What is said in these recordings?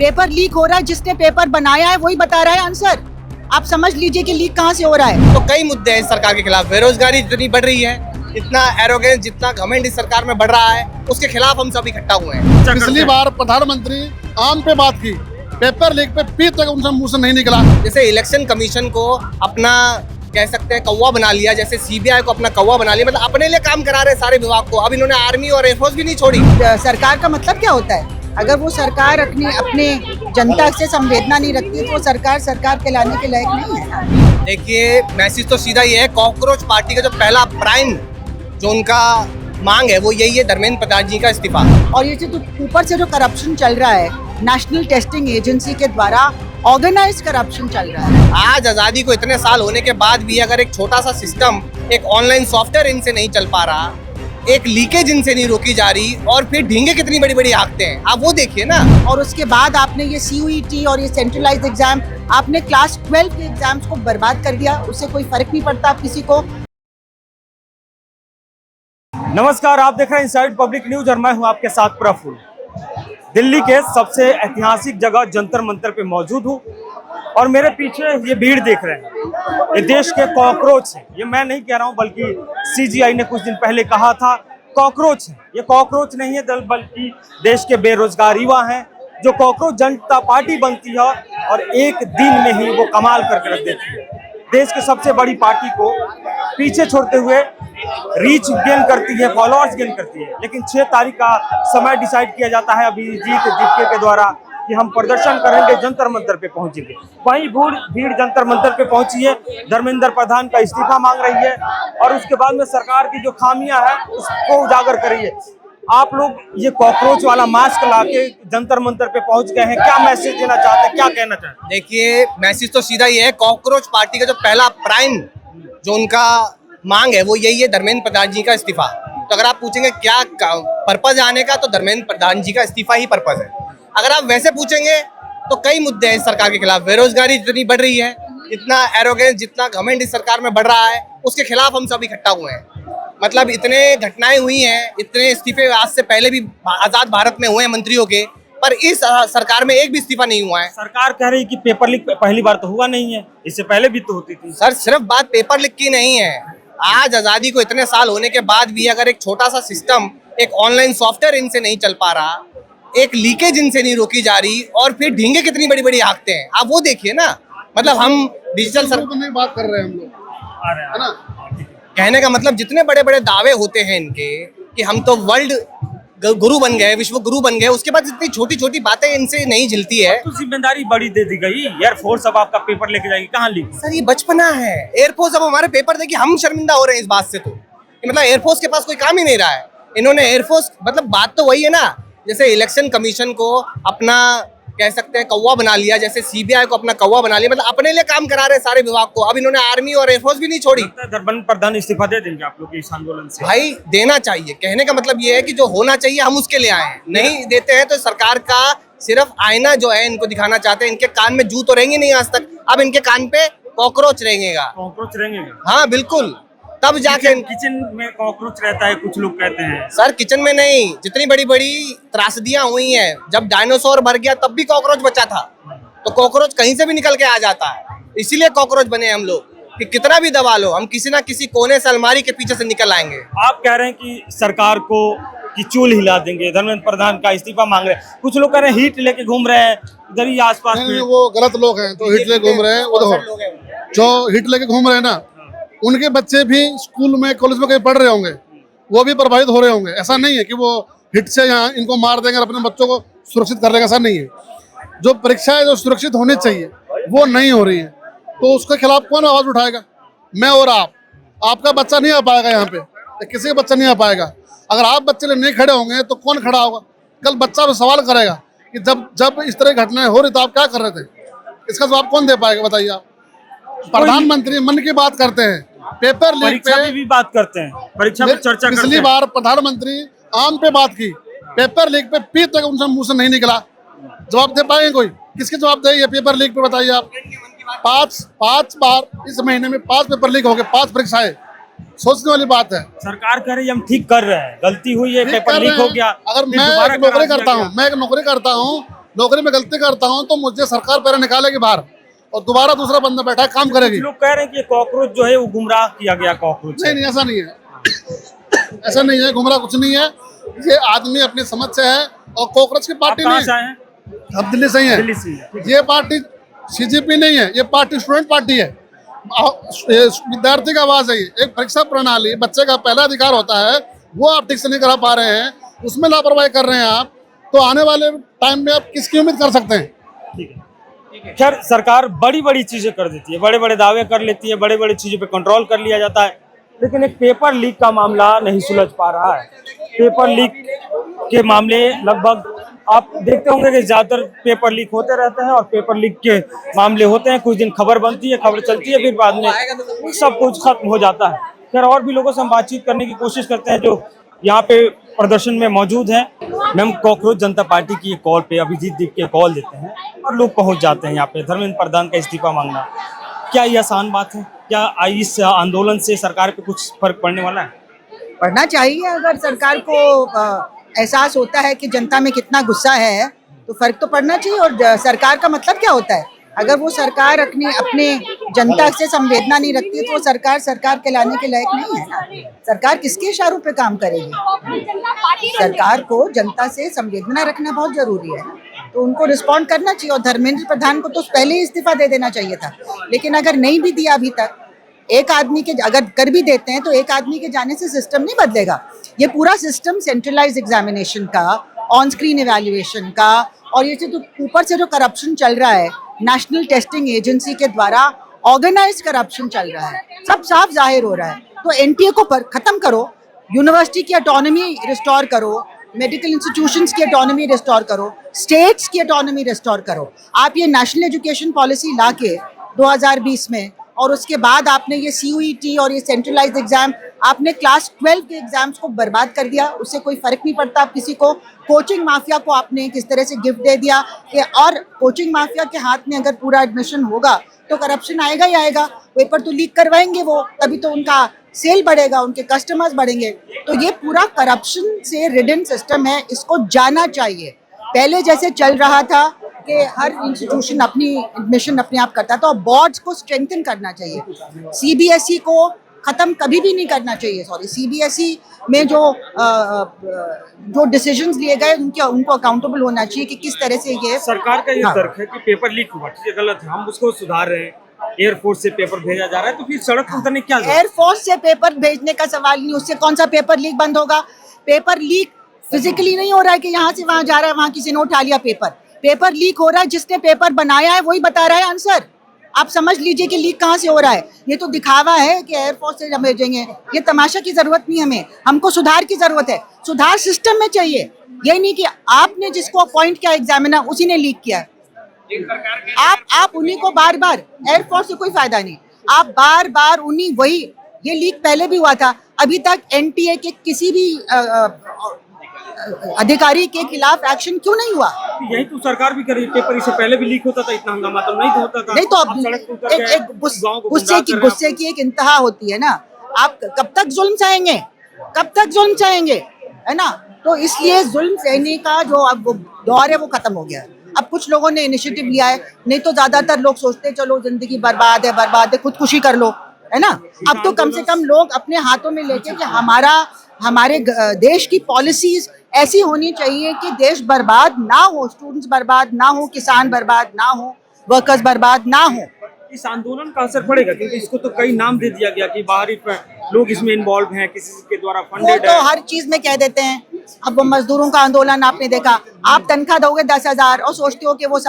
Paper leak हो रहा है, जिसने पेपर बनाया है वही बता रहा है आंसर। आप समझ लीजिए कि लीक कहाँ से हो रहा है। तो कई मुद्दे हैं इस सरकार के खिलाफ। बेरोजगारी जितनी बढ़ रही है, इतना एरोगेंस, जितना घमंड इस सरकार में बढ़ रहा है, उसके खिलाफ हम सब इकट्ठा हुए हैं। पिछली बार प्रधानमंत्री आम पे बात की, पेपर लीक पे पी तक उनसे मुंह से नहीं निकला। जैसे इलेक्शन कमीशन को अपना कह सकते हैं कौवा बना लिया, जैसे सीबीआई को अपना कौवा बना लिया, मतलब अपने लिए काम करा रहे सारे विभाग को। अब इन्होंने आर्मी और एयरफोर्स भी नहीं छोड़ी। सरकार का मतलब क्या होता है? अगर वो सरकार अपने जनता से संवेदना नहीं रखती तो वो सरकार कहलाने के लायक नहीं है। देखिए, मैसेज तो सीधा ये है, कॉकरोच पार्टी का जो पहला प्राइम जो उनका मांग है वो यही है, धर्मेंद्र प्रधान जी का इस्तीफा। और ये जो ऊपर से जो करप्शन चल रहा है नेशनल टेस्टिंग एजेंसी के द्वारा, ऑर्गेनाइज करप्शन चल रहा है। आज आजादी को इतने साल होने के बाद भी अगर एक छोटा सा सिस्टम, एक ऑनलाइन सॉफ्टवेयर इनसे नहीं चल पा रहा, एक लीकेज इनसे नहीं रोकी जा रही, और फिर ढींगे कितनी बड़ी बड़ी हाँकते हैं, आप वो देखिए ना। और उसके बाद आपने ये CUET और ये सेंट्रलाइज्ड एग्जाम, आपने क्लास 12 के एग्जाम्स को बर्बाद कर दिया। उससे कोई फर्क नहीं पड़ता आप किसी को। नमस्कार, आप देख रहे हैं इनसाइड पब्लिक न्यूज और मैं हूं आपके साथ प्रफुल्ल। दिल्ली के सबसे ऐतिहासिक जगह जंतर मंतर पे मौजूद हूं और मेरे पीछे ये भीड़ देख रहे हैं, ये देश के कॉकरोच हैं। ये मैं नहीं कह रहा हूं, बल्कि CGI ने कुछ दिन पहले कहा था कॉकरोच है। ये कॉकरोच नहीं है बल्कि देश के बेरोजगार युवा हैं, जो कॉकरोच जनता पार्टी बनती है और एक दिन में ही वो कमाल करके रख देती है। देश की सबसे बड़ी पार्टी को पीछे छोड़ते हुए रीच गेन करती है, फॉलोअर्स गेन करती है। लेकिन 6 तारीख का समय डिसाइड किया जाता है अभिजीत दीपके के द्वारा कि हम प्रदर्शन करेंगे, जंतर मंतर पे पहुंचेंगे। वहीं भीड़ जंतर मंतर पे पहुंची है, धर्मेंद्र प्रधान का इस्तीफा मांग रही है और उसके बाद में सरकार की जो खामियां हैं उसको उजागर कर रही है। आप लोग ये कॉकरोच वाला मास्क लाके जंतर मंतर पे पहुंच गए हैं, क्या मैसेज देना चाहते हैं, क्या कहना चाहते हैं? देखिए, मैसेज तो सीधा ये है, कॉकरोच पार्टी का जो पहला प्राइम जो उनका मांग है वो यही है, धर्मेंद्र प्रधान जी का इस्तीफा। तो अगर आप पूछेंगे क्या पर्पज आने का, तो धर्मेंद्र प्रधान जी का इस्तीफा ही पर्पज है। अगर आप वैसे पूछेंगे तो कई मुद्दे हैं इस सरकार के खिलाफ। बेरोजगारी जितनी बढ़ रही है, इतना एरोगेंस, जितना घमंड इस सरकार में बढ़ रहा है, उसके खिलाफ हम सब इकट्ठा हुए हैं। मतलब इतने घटनाएं हुई हैं, इतने इस्तीफे आज से पहले भी आजाद भारत में हुए हैं मंत्रियों के, पर इस सरकार में एक भी इस्तीफा नहीं हुआ है। सरकार कह रही कि पेपर लीक पहली बार तो हुआ नहीं है, इससे पहले भी तो होती थी। सर, सिर्फ बात पेपर लीक की नहीं है। आज आजादी को इतने साल होने के बाद भी अगर एक छोटा सा सिस्टम, एक ऑनलाइन सॉफ्टवेयर इनसे नहीं चल पा रहा, एक लीकेज इनसे नहीं रोकी जा रही, और फिर ढींगे कितनी बड़ी बड़ी हाँकते हैं, आप वो देखिए ना। मतलब हम डिजिटल तो नहीं बात कर रहे हैं हम लोग, है ना। कहने का मतलब जितने बड़े बड़े दावे होते हैं इनके कि हम तो वर्ल्ड गुरु बन गए, विश्व गुरु बन गए, उसके बाद इतनी छोटी छोटी बातें इनसे नहीं झिलती है। तो जिम्मेदारी बड़ी दे दी गई, एयरफोर्स अब आपका पेपर लेके जाएगी, कहाँ लीक? सर, ये बचपना है। एयरफोर्स अब हमारे पेपर देखिए, हम शर्मिंदा हो रहे हैं इस बात से। तो मतलब एयरफोर्स के पास कोई काम ही नहीं रहा है। इन्होंने एयरफोर्स, मतलब बात तो वही है ना, जैसे इलेक्शन कमीशन को अपना कह सकते हैं कौवा बना लिया, जैसे CBI को अपना कौवा बना लिया, मतलब अपने लिए काम करा रहे सारे विभाग को। अब इन्होंने आर्मी और एयरफोर्स भी नहीं छोड़ी। धर्मेंद्र प्रधान इस्तीफा दे देंगे आप लोग इस आंदोलन से? भाई, देना चाहिए। कहने का मतलब ये है कि जो होना चाहिए हम उसके लिए आए हैं। नहीं देते हैं तो सरकार का सिर्फ आईना जो है इनको दिखाना चाहते हैं। इनके कान में जू तो रहेंगे नहीं आज तक, अब इनके कान पे कॉकरोच रहेंगे। कॉकरोच रहेंगे? हाँ बिल्कुल, तब जाके। किचन में कॉकरोच रहता है, कुछ लोग कहते हैं। सर, किचन में नहीं, जितनी बड़ी बड़ी त्रासदियां हुई हैं, जब डायनासोर मर गया तब भी कॉकरोच बचा था। तो कॉकरोच कहीं से भी निकल के आ जाता है, इसीलिए कॉकरोच बने हम लोग कि कितना भी दबा लो, हम किसी ना किसी कोने से, अलमारी के पीछे से निकल आएंगे। आप कह रहे हैं कि सरकार को की चूल हिला देंगे, धर्मेंद्र प्रधान का इस्तीफा मांग रहे हैं। कुछ लोग कह रहे हैं हीट लेके घूम रहे हैं इधर ही आसपास में। वो गलत लोग हैं तो हिट लेके घूम रहे हैं। वो देखो, जो हिट लेके घूम रहे हैं ना, उनके बच्चे भी स्कूल में, कॉलेज में कहीं पढ़ रहे होंगे, वो भी प्रभावित हो रहे होंगे। ऐसा नहीं है कि वो हिट से यहाँ इनको मार देंगे और अपने बच्चों को सुरक्षित कर देंगे, ऐसा नहीं है। जो परीक्षाएं जो सुरक्षित होनी चाहिए वो नहीं हो रही है, तो उसके खिलाफ कौन आवाज उठाएगा? मैं और आप। आपका बच्चा नहीं आ पाएगा यहाँ पे, किसी का बच्चा नहीं आ पाएगा। अगर आप बच्चे लिए नहीं खड़े होंगे तो कौन खड़ा होगा? कल बच्चा भी सवाल करेगा कि जब इस तरह की घटनाएं हो रही तो आप क्या कर रहे थे? इसका जवाब कौन दे पाएगा, बताइए आप। प्रधानमंत्री मन की बात करते हैं, पेपर लीक पे भी बात करते हैं, परीक्षा पे चर्चा करते हैं। पिछली बार प्रधानमंत्री आम पे बात की, पेपर लीक पे पी तक उनसे मुंह से नहीं निकला। जवाब दे पाएंगे कोई? किसके जवाब देंगे पेपर लीक पे, बताइए आप। पांच बार इस महीने में 5 पेपर लीक हो गए, 5 परीक्षाएं। सोचने वाली बात है। सरकार कह रही है हम ठीक कर रहे हैं, गलती हुई है, पेपर लीक हो गया। अगर मैं एक नौकरी करता हूँ, नौकरी में गलती करता हूँ तो मुझे सरकार पैर निकालेगी बाहर और दोबारा दूसरा बंदा बैठा है काम करेगी। लोग कह रहे हैं कि ये कॉकरोच जो है वो गुमराह किया गया कॉकरोच है। नहीं ऐसा नहीं है, ऐसा नहीं है, गुमराह कुछ नहीं है। ये आदमी अपनी समझ से है और कॉकरोच की पार्टी कहाँ नहीं से है। आए हैं? अब दिल्ली से ही है। दिल्ली से ही है। ये पार्टी सीजेपी नहीं है, ये पार्टी स्टूडेंट पार्टी है। विद्यार्थी का आवाज है। एक परीक्षा प्रणाली बच्चे का पहला अधिकार होता है, वो आप ठीक से नहीं करा पा रहे हैं, उसमें लापरवाही कर रहे हैं आप, तो आने वाले टाइम में आप किसकी उम्मीद कर सकते हैं? खैर सरकार बड़ी बड़ी चीजें कर देती है, बड़े बड़े दावे कर लेती है, बड़े बड़े चीजों पे कंट्रोल कर लिया जाता है, लेकिन एक पेपर लीक का मामला नहीं सुलझ पा रहा है। पेपर लीक के मामले लगभग आप देखते होंगे कि ज्यादातर पेपर लीक होते रहते हैं और पेपर लीक के मामले होते हैं, कुछ दिन खबर बनती है, खबर चलती है, फिर बाद में सब कुछ खत्म हो जाता है। खैर और भी लोगों से हम बातचीत करने की कोशिश करते हैं जो यहाँ पे प्रदर्शन में मौजूद हैं। मैम, कॉकरोच जनता पार्टी की कॉल पे अभिजीत दीप के कॉल देते हैं और लोग पहुंच जाते हैं यहाँ पे धर्मेंद्र प्रधान का इस्तीफा मांगना। क्या ये आसान बात है? क्या इस आंदोलन से सरकार पे कुछ फर्क पड़ने वाला है? पढ़ना चाहिए। अगर सरकार को एहसास होता है कि जनता में कितना गुस्सा है तो फर्क तो पड़ना चाहिए। और सरकार का मतलब क्या होता है? अगर वो सरकार अपने जनता से संवेदना नहीं रखती तो वो सरकार कहलाने के लायक नहीं है ना। सरकार किसके इशारों पे काम करेगी? सरकार को जनता से संवेदना रखना बहुत जरूरी है, तो उनको रिस्पॉन्ड करना चाहिए। और धर्मेंद्र प्रधान को तो पहले ही इस्तीफा दे देना चाहिए था, लेकिन अगर नहीं भी दिया अभी तक, एक आदमी के अगर कर भी देते हैं तो एक आदमी के जाने से सिस्टम नहीं बदलेगा। ये पूरा सिस्टम सेंट्रलाइज एग्जामिनेशन का, ऑन स्क्रीन इवैल्यूएशन का, और ये जो ऊपर से जो करप्शन चल रहा है नेशनल टेस्टिंग एजेंसी के द्वारा, ऑर्गेनाइज करप्शन चल रहा है, सब साफ जाहिर हो रहा है। तो एनटीए को खत्म करो, यूनिवर्सिटी की ऑटोनॉमी रिस्टोर करो, मेडिकल इंस्टीट्यूशंस की ऑटोनॉमी रिस्टोर करो, स्टेट्स की ऑटोनॉमी रिस्टोर करो। आप ये नेशनल एजुकेशन पॉलिसी ला के 2020 में, और उसके बाद आपने ये CUET और ये सेंट्रलाइज्ड एग्जाम, आपने क्लास 12 के एग्जाम्स को बर्बाद कर दिया। उससे कोई फर्क नहीं पड़ता आप किसी को। कोचिंग माफिया को आपने किस तरह से गिफ्ट दे दिया कि, और कोचिंग माफिया के हाथ में अगर पूरा एडमिशन होगा तो करप्शन आएगा ही आएगा। पेपर तो लीक करवाएंगे वो, तभी तो उनका सेल बढ़ेगा, उनके कस्टमर्स बढ़ेंगे। तो ये पूरा करप्शन से रिडन सिस्टम है, इसको जाना चाहिए। पहले जैसे चल रहा था कि हर इंस्टीट्यूशन अपनी एडमिशन अपने आप करता था, और बोर्ड्स को स्ट्रेंथन करना चाहिए। CBSE को खत्म कभी भी नहीं करना चाहिए। CBSE में जो डिसीजंस लिए गए उनको अकाउंटेबल होना चाहिए कि किस तरह से ये सरकार का ये तर्क है कि पेपर लीक हुआ, ठीक है, गलत है, हम उसको सुधार रहे हैं, एयरफोर्स से पेपर भेजा जा रहा है, तो फिर सड़क पर उतरने क्या जरूरत? एयरफोर्स से पेपर भेजने का सवाल नहीं, उससे कौन सा पेपर लीक बंद होगा? पेपर लीक फिजिकली नहीं हो रहा है कि यहाँ से वहां जा रहा है, वहां किसी ने उठा लिया पेपर लीक हो रहा है, जिसने पेपर बनाया है वही बता रहा है आंसर। आप समझ लीजिए कि लीक कहाँ से हो रहा है। ये तो दिखावा है कि एयरफोर्स से हम भेजेंगे, ये तमाशा की जरूरत नहीं हमें। हमको सुधार की जरूरत है, सुधार सिस्टम में चाहिए। ये नहीं कि आपने जिसको अपॉइंट किया एग्जामिनर उसी ने लीक किया। आप उन्हीं को बार बार, एयरफोर्स से कोई फायदा नहीं, आप बार बार उन्हीं वही, ये लीक पहले भी हुआ था, अभी तक NTA के किसी भी अधिकारी के खिलाफ एक्शन क्यों नहीं हुआ? यही तो सरकार भी कर रही है। पेपर इससे पहले भी लीक होता था, इतना हंगामा तो नहीं होता था। नहीं तो आप अब सड़क पर उतर गए, गुस्से की एक इंतहा होती है ना। आप कब तक जुल्म सहेंगे, कब तक जुल्म सहेंगे, है ना? तो इसलिए जुल्म सहने का जो अब दौर है वो खत्म हो गया है। अब कुछ लोगों ने इनिशिएटिव लिया है, नहीं तो ज्यादातर लोग सोचते चलो जिंदगी बर्बाद है, खुदकुशी कर लो, है ना? अब तो कम से कम लोग अपने हाथों में लेके कि हमारे देश की पॉलिसीज ऐसी होनी चाहिए कि देश बर्बाद ना हो, स्टूडेंट्स बर्बाद ना हो, किसान बर्बाद ना हो, वर्कर्स बर्बाद ना हो। इस आंदोलन का असर पड़ेगा क्योंकि इसको तो कई नाम दे दिया गया कि बाहरी लोग इसमें इन्वॉल्व हैं, किसी के द्वारा फंडेड है। वो तो हर चीज में कह देते हैं। अब वो मजदूरों का आंदोलन आपने देखा, आप तनख्वाह दोगे 10,000 और सोचते हो कि वो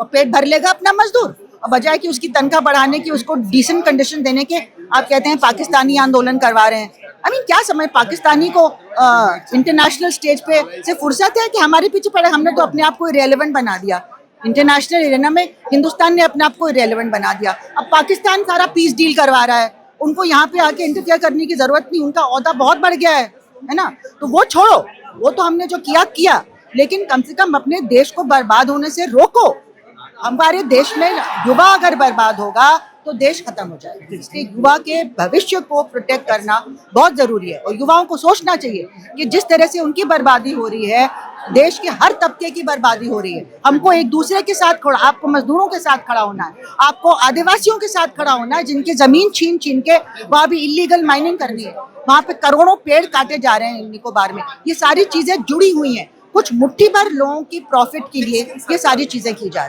पेट भर लेगा अपना मजदूर, और बजाय कि उसकी तनख्वाह बढ़ाने की, उसको डिसेंट कंडीशन देने के, आप कहते हैं पाकिस्तानी आंदोलन करवा रहे हैं। क्या समझ, पाकिस्तानी को इंटरनेशनल स्टेज पे से फुर्सत है कि हमारे पीछे पड़े? हमने तो अपने आप को इरेलेवेंट बना दिया। इंटरनेशनल एरिना में हिंदुस्तान ने अपने आप को इरेलेवेंट बना दिया। अब पाकिस्तान सारा पीस डील करवा रहा है, उनको यहाँ पे आके इंटरफेयर करने की जरूरत नहीं, उनका ओहदा बहुत बढ़ गया है ना? तो वो छोड़ो, वो तो हमने जो किया, लेकिन कम से कम अपने देश को बर्बाद होने से रोको। हमारे देश में युवा अगर बर्बाद होगा तो देश खत्म हो जाएगा। इसलिए युवा के भविष्य को प्रोटेक्ट करना बहुत जरूरी है, और युवाओं को सोचना चाहिए कि जिस तरह से उनकी बर्बादी हो रही है, देश के हर तबके की बर्बादी हो रही है। हमको एक दूसरे के साथ खड़ा, आपको मजदूरों के साथ खड़ा होना है, आपको आदिवासियों के साथ खड़ा होना है, जिनकी जमीन छीन छीन के वहां भी इलीगल माइनिंग करनी है, वहां पे करोड़ों पेड़ काटे जा रहे हैं निकोबार में। ये सारी चीजें जुड़ी हुई हैं, कुछ मुट्ठी भर लोगों की प्रॉफिट के लिए ये सारी चीजें की जा रही हैं।